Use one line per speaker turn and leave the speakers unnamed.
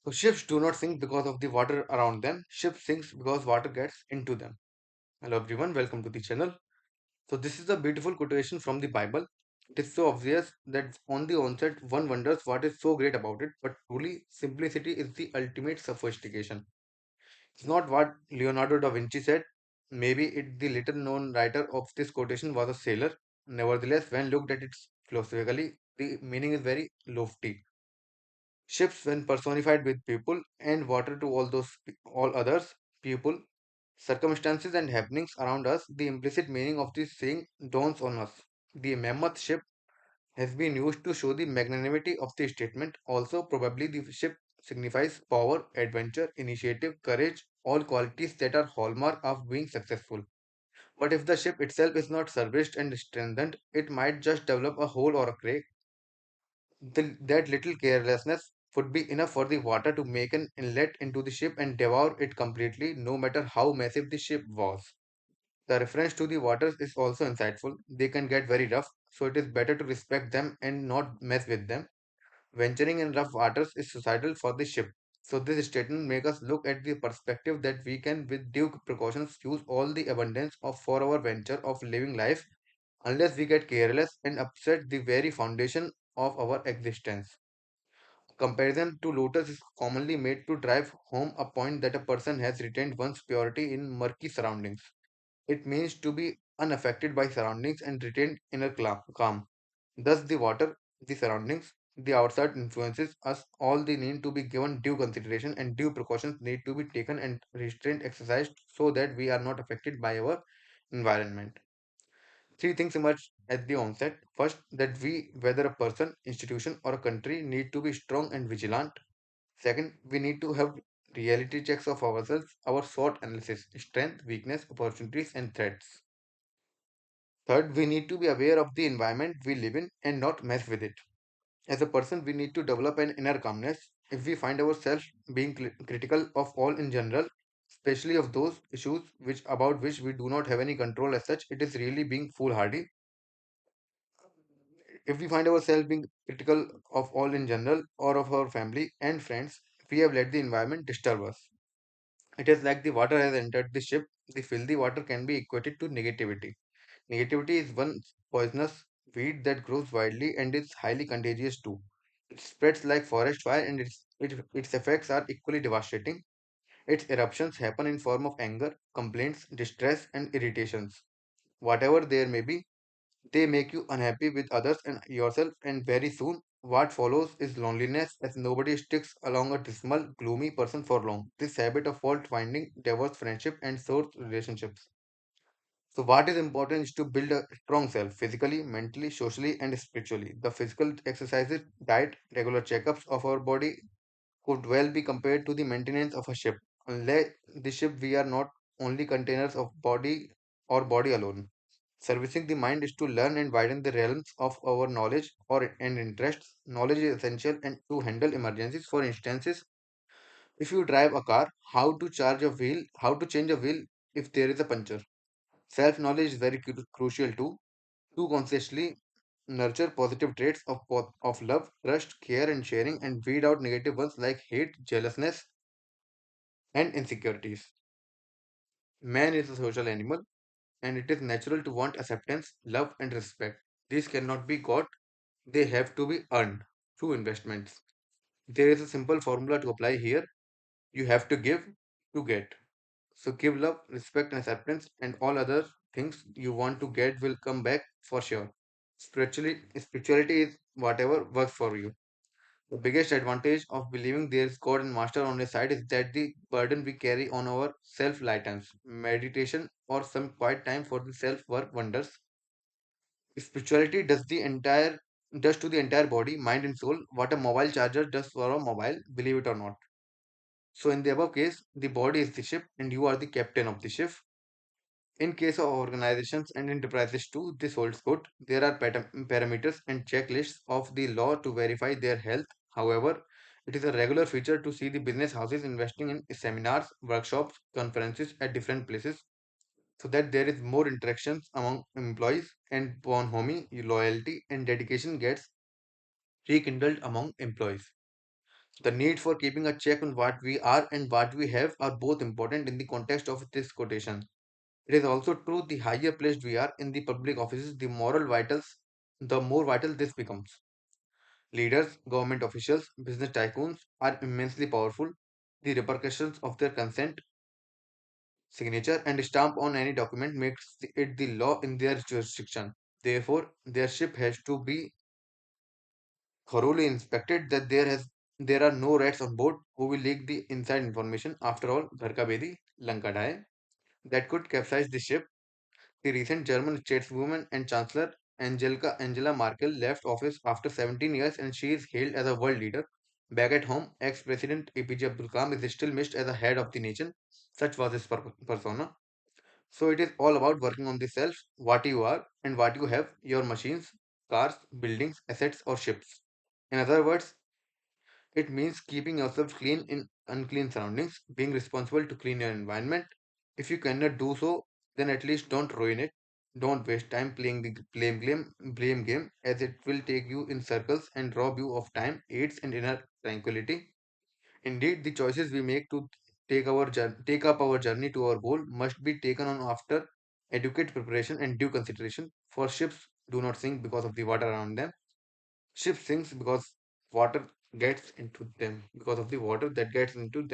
So ships do not sink because of the water around them. Ships sinks because water gets into them. Hello everyone, welcome to the channel. So this is a beautiful quotation from the Bible. It is so obvious that on the onset one wonders what is so great about it, but truly simplicity is the ultimate sophistication. It's not what Leonardo da Vinci said. Maybe the little known writer of this quotation was a sailor. Nevertheless, when looked at it philosophically, the meaning is very lofty. Ships when personified with people and water to all others, people, circumstances and happenings around us, the implicit meaning of this saying dawns on us. The mammoth ship has been used to show the magnanimity of the statement. Also, probably the ship signifies power, adventure, initiative, courage, all qualities that are hallmark of being successful. But if the ship itself is not serviced and strengthened, it might just develop a hole or a crack. That little carelessness would be enough for the water to make an inlet into the ship and devour it completely, no matter how massive the ship was. The reference to the waters is also insightful. They can get very rough, so it is better to respect them and not mess with them. Venturing in rough waters is suicidal for the ship. So this statement makes us look at the perspective that we can, with due precautions, use all the abundance of for our venture of living life, unless we get careless and upset the very foundation of our existence. Comparison to lotus is commonly made to drive home a point that a person has retained one's purity in murky surroundings. It means to be unaffected by surroundings and retained inner calm. Thus, the water, the surroundings, the outside influences us all they need to be given due consideration and due precautions need to be taken and restraint exercised so that we are not affected by our environment. Three things emerge at the onset. First, that we, whether a person, institution, or a country, need to be strong and vigilant. Second, we need to have reality checks of ourselves, our SWOT analysis, strength, weakness, opportunities, and threats. Third, we need to be aware of the environment we live in and not mess with it. As a person, we need to develop an inner calmness. If we find ourselves being critical of all in general, especially of those issues which we do not have any control as such, it is really being foolhardy. If we find ourselves being critical of all in general or of our family and friends, we have let the environment disturb us. It is like the water has entered the ship. The filthy water can be equated to negativity. Negativity is one poisonous weed that grows widely and is highly contagious too. It spreads like forest fire and its effects are equally devastating. Its eruptions happen in form of anger, complaints, distress and irritations. Whatever there may be, they make you unhappy with others and yourself, and very soon what follows is loneliness as nobody sticks along a dismal, gloomy person for long. This habit of fault finding devours friendship and sours relationships. So, what is important is to build a strong self physically, mentally, socially, and spiritually. The physical exercises, diet, regular checkups of our body could well be compared to the maintenance of a ship. Unlike the ship, we are not only containers of body or body alone. Servicing the mind is to learn and widen the realms of our knowledge and interests. Knowledge is essential and to handle emergencies. For instances, if you drive a car, how to charge a wheel, how to change a wheel if there is a puncture. Self knowledge is very crucial too. To consciously nurture positive traits of love, trust, care, and sharing, and weed out negative ones like hate, jealousness, and insecurities. Man is a social animal, and it is natural to want acceptance, love, and respect. These cannot be got, they have to be earned through investments. There is a simple formula to apply here. You have to give to get. So give love, respect, and acceptance, and all other things you want to get will come back for sure. Spirituality is whatever works for you. The biggest advantage of believing there is God and Master on your side is that the burden we carry on our self lightens. Meditation or some quiet time for the self work wonders. Spirituality does to the entire body, mind, and soul what a mobile charger does for a mobile, believe it or not. So in the above case, the body is the ship and you are the captain of the ship. In case of organizations and enterprises too, this holds good. There are parameters and checklists of the law to verify their health. However, it is a regular feature to see the business houses investing in seminars, workshops, conferences at different places so that there is more interactions among employees and bonhomie, loyalty and dedication gets rekindled among employees. The need for keeping a check on what we are and what we have are both important in the context of this quotation. It is also true the higher placed we are in the public offices, the more vital this becomes. Leaders, government officials, business tycoons are immensely powerful. The repercussions of their consent, signature, and stamp on any document makes it the law in their jurisdiction. Therefore, their ship has to be thoroughly inspected that there are no rats on board who will leak the inside information. After all, घर का Bedi Lanka ढाए, that could capsize the ship. The recent German stateswoman and Chancellor Angela Merkel left office after 17 years and she is hailed as a world leader. Back at home, ex-president APJ Abdul Kalam is still missed as a head of the nation. Such was his persona. So it is all about working on the self, what you are and what you have, your machines, cars, buildings, assets or ships. In other words, it means keeping yourself clean in unclean surroundings, being responsible to clean your environment. If you cannot do so, then at least don't ruin it. Don't waste time playing the blame game, as it will take you in circles and rob you of time, aids, and inner tranquility. Indeed, the choices we make to take up our journey to our goal must be taken on after adequate preparation and due consideration. For ships do not sink because of the water around them. Ship sinks water because of the water that gets into them.